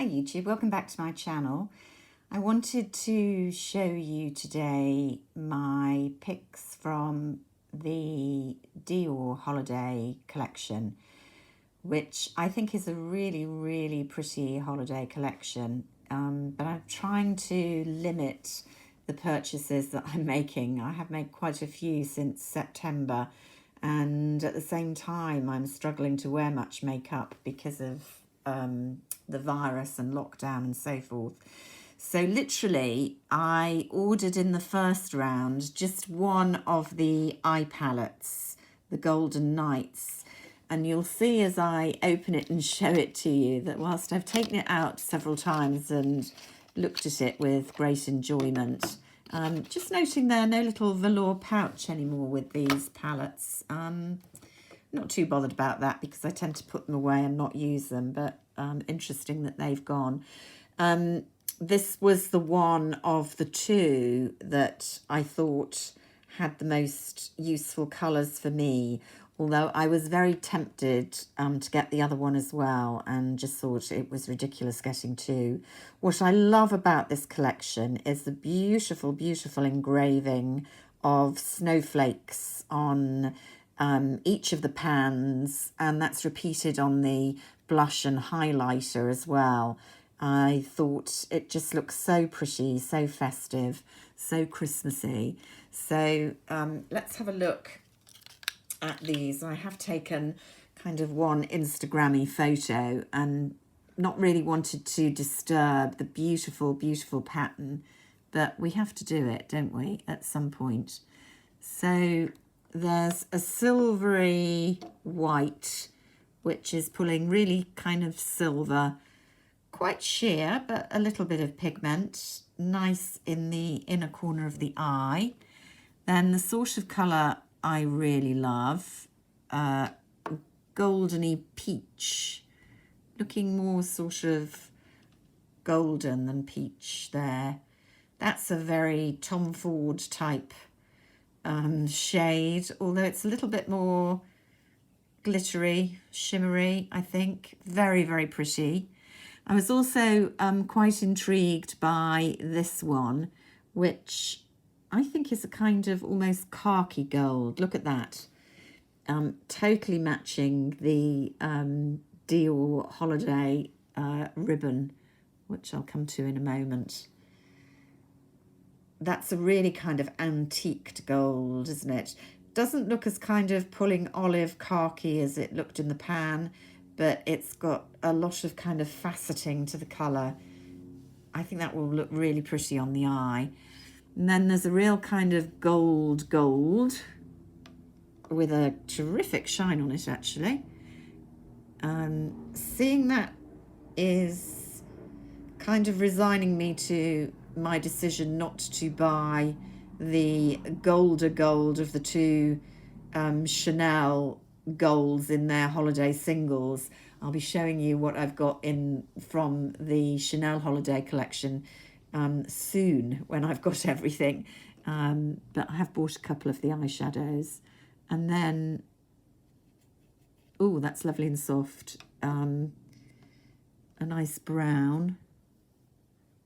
Hi YouTube, welcome back to my channel. I wanted to show you today my picks from the Dior Holiday collection, which I think is a really pretty holiday collection, but I'm trying to limit the purchases that I'm making. I have made quite a few since September, and at the same time I'm struggling to wear much makeup because of the virus and lockdown and so forth. So literally I ordered in the first round just one of the eye palettes, the Golden Nights, and you'll see as I open it and show it to you that whilst I've taken it out several times and looked at it with great enjoyment, just noting there no little velour pouch anymore with these palettes. Not too bothered about that because I tend to put them away and not use them, but interesting that they've gone. This was the one of the two that I thought had the most useful colours for me, although I was very tempted to get the other one as well and just thought it was ridiculous getting two. What I love about this collection is the beautiful engraving of snowflakes on each of the pans, and that's repeated on the blush and highlighter as well. I thought it just looks so pretty, so festive, so Christmassy. So let's have a look at these. I have taken kind of one Instagrammy photo and not really wanted to disturb the beautiful pattern, but we have to do it, don't we, at some point. So there's a silvery white, which is pulling really kind of silver, quite sheer, but a little bit of pigment, nice in the inner corner of the eye. Then the sort of colour I really love, goldeny peach, looking more sort of golden than peach there. That's a very Tom Ford type shade, although it's a little bit more glittery, shimmery, I think. Very pretty. I was also quite intrigued by this one, which I think is a kind of almost khaki gold. Look at that. Totally matching the Dior Holiday ribbon, which I'll come to in a moment. That's a really kind of antiqued gold, isn't it? Doesn't look as kind of pulling olive khaki as it looked in the pan, but it's got a lot of kind of faceting to the colour. I think that will look really pretty on the eye. And then there's a real kind of gold with a terrific shine on it, actually. Seeing that is kind of resigning me to my decision not to buy the gold of the two Chanel golds in their holiday singles. I'll be showing you what I've got in from the Chanel holiday collection soon when I've got everything. But I have bought a couple of the eyeshadows. And then, oh, that's lovely and soft. A nice brown.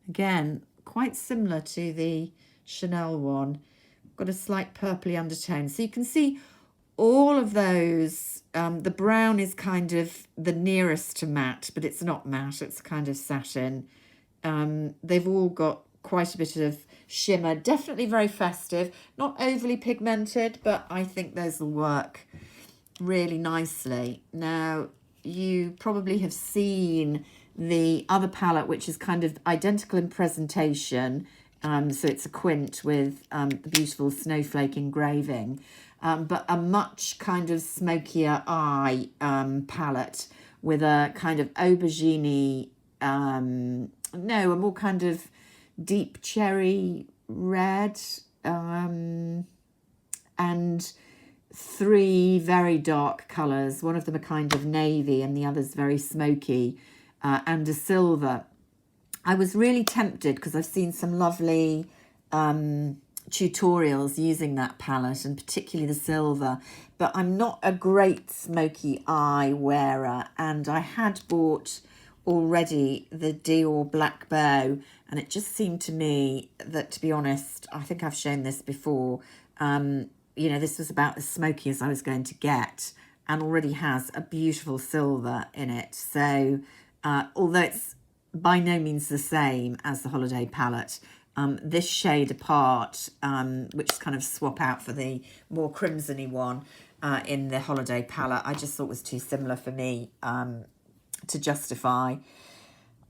Again, quite similar to the Chanel one. Got a slight purpley undertone. So you can see all of those. The brown is kind of the nearest to matte, but it's not matte. It's kind of satin. They've all got quite a bit of shimmer. Definitely very festive. Not overly pigmented, but I think those will work really nicely. Now, you probably have seen the other palette, which is kind of identical in presentation. So it's a quint with the beautiful snowflake engraving, but a much kind of smokier eye palette with a kind of aubergine, no, a more kind of deep cherry red, and three very dark colours. One of them a kind of navy and the other's very smoky, and a silver. I was really tempted because I've seen some lovely tutorials using that palette and particularly the silver, but I'm not a great smoky eye wearer, and I had bought already the Dior Black Bow, and it just seemed to me that, to be honest, I think I've shown this before, you know, this was about as smoky as I was going to get, and already has a beautiful silver in it. So although it's by no means the same as the Holiday palette, this shade apart, which is kind of swap out for the more crimsony one in the Holiday palette, I just thought was too similar for me to justify.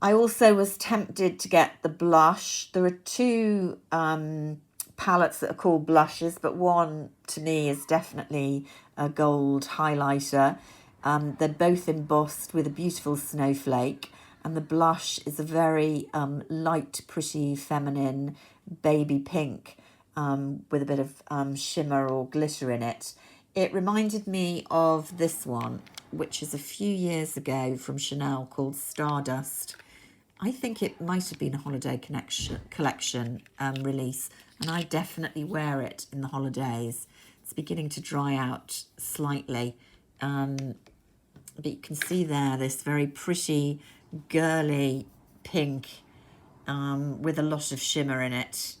I also was tempted to get the blush. There are two palettes that are called blushes, but one to me is definitely a gold highlighter. They're both embossed with a beautiful snowflake, and the blush is a very light, pretty, feminine baby pink with a bit of shimmer or glitter in it. It reminded me of this one, which is a few years ago from Chanel, called Stardust. I think it might have been a Holiday collection release, and I definitely wear it in the holidays. It's beginning to dry out slightly, but you can see there this very pretty, girly pink with a lot of shimmer in it.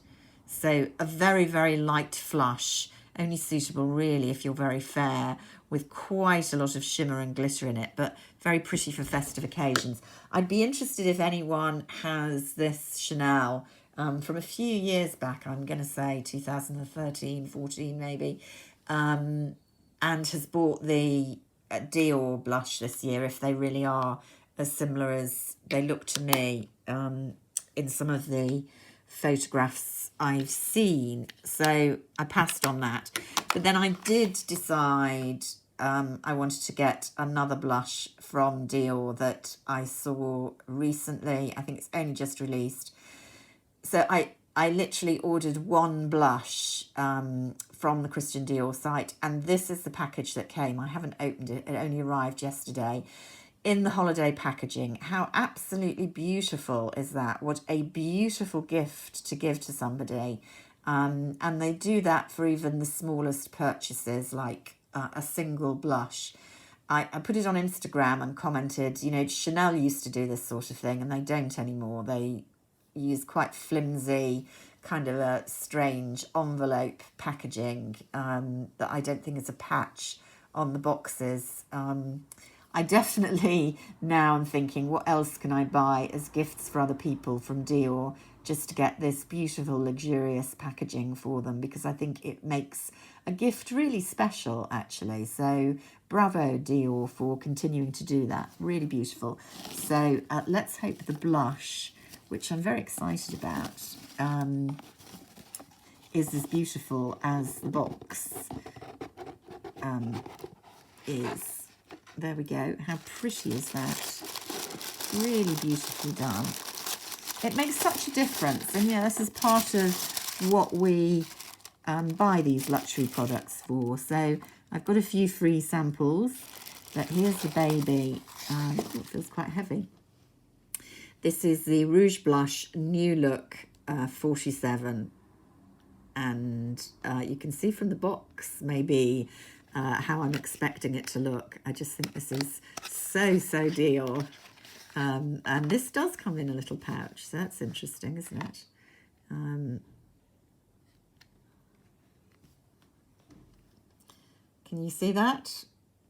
So a very, very light flush, only suitable really if you're very fair, with quite a lot of shimmer and glitter in it, but very pretty for festive occasions. I'd be interested if anyone has this Chanel from a few years back, I'm going to say 2013, 14 maybe, and has bought the Dior blush this year, if they really are as similar as they look to me in some of the photographs I've seen. So I passed on that. But then I did decide I wanted to get another blush from Dior that I saw recently. I think it's only just released. So I literally ordered one blush from the Christian Dior site, and this is the package that came. I haven't opened it. It only arrived yesterday in the holiday packaging. How absolutely beautiful is that? What a beautiful gift to give to somebody. And they do that for even the smallest purchases, like a single blush. I put it on Instagram and commented, you know, Chanel used to do this sort of thing, and they don't anymore. They use quite flimsy, kind of a strange envelope packaging that I don't think is a patch on the boxes. I definitely now am thinking, what else can I buy as gifts for other people from Dior, just to get this beautiful, luxurious packaging for them, because I think it makes a gift really special, actually. So bravo, Dior, for continuing to do that. Really beautiful. So let's hope the blush, which I'm very excited about, is as beautiful as the box is. There we go. How pretty is that? Really beautifully done. It makes such a difference. And yeah, this is part of what we buy these luxury products for. So I've got a few free samples, but here's the baby. It feels quite heavy. This is the Rouge Blush New Look 47. And you can see from the box maybe how I'm expecting it to look. I just think this is so Dior. And this does come in a little pouch, so that's interesting, isn't it? Can you see that?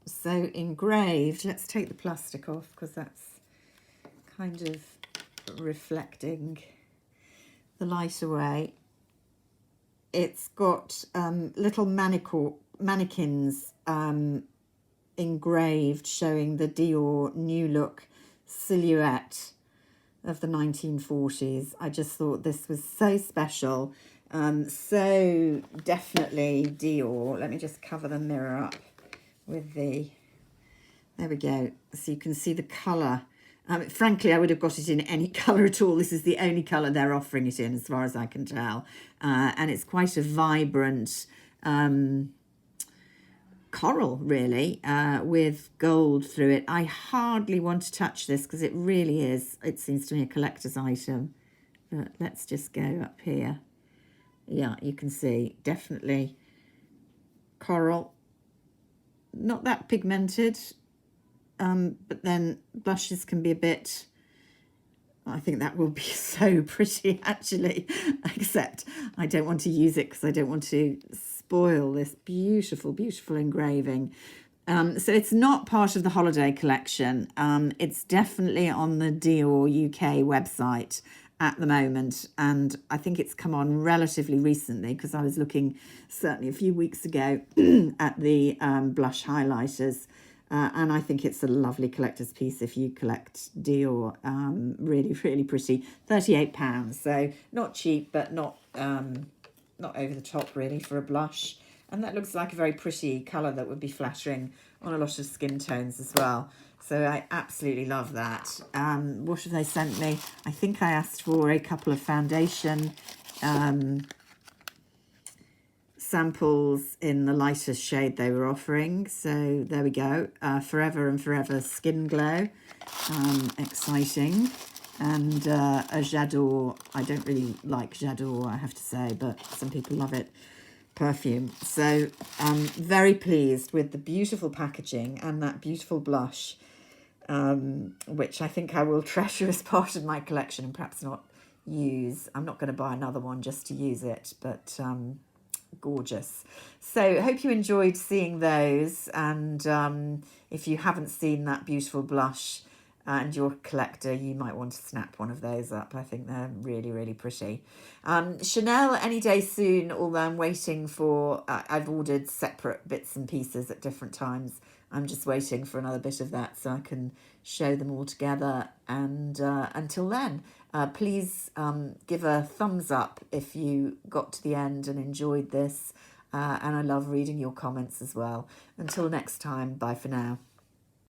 So engraved. Let's take the plastic off, because that's kind of reflecting the light away. It's got little mannequins engraved, showing the Dior New Look silhouette of the 1940s. I just thought this was so special. So definitely Dior. Let me just cover the mirror up with the... There we go. So you can see the colour. Frankly, I would have got it in any colour at all. This is the only colour they're offering it in, as far as I can tell. And it's quite a vibrant coral, really, with gold through it. I hardly want to touch this because it really is, it seems to me, a collector's item. But let's just go up here. Yeah, you can see, definitely coral. Not that pigmented. But then blushes can be a bit I think that will be so pretty, actually, except I don't want to use it because I don't want to spoil this beautiful, beautiful engraving. So it's not part of the holiday collection. It's definitely on the Dior UK website at the moment, and I think it's come on relatively recently because I was looking certainly a few weeks ago at the blush highlighters. And I think it's a lovely collector's piece if you collect Dior. Really, really pretty. £38. So not cheap, but not over the top really for a blush. And that looks like a very pretty colour that would be flattering on a lot of skin tones as well. So I absolutely love that. What have they sent me? I think I asked for a couple of foundation samples in the lightest shade they were offering. So there we go. Forever and Forever Skin Glow. Exciting. And a J'adore. I don't really like J'adore, I have to say, but some people love it. Perfume. So I'm very pleased with the beautiful packaging and that beautiful blush, which I think I will treasure as part of my collection and perhaps not use. I'm not going to buy another one just to use it, but gorgeous. So hope you enjoyed seeing those, and if you haven't seen that beautiful blush and you're a collector, you might want to snap one of those up. I think they're really, really pretty. Chanel any day soon, although I'm waiting for, I've ordered separate bits and pieces at different times. I'm just waiting for another bit of that so I can show them all together. And until then, please give a thumbs up if you got to the end and enjoyed this. And I love reading your comments as well. Until next time, bye for now.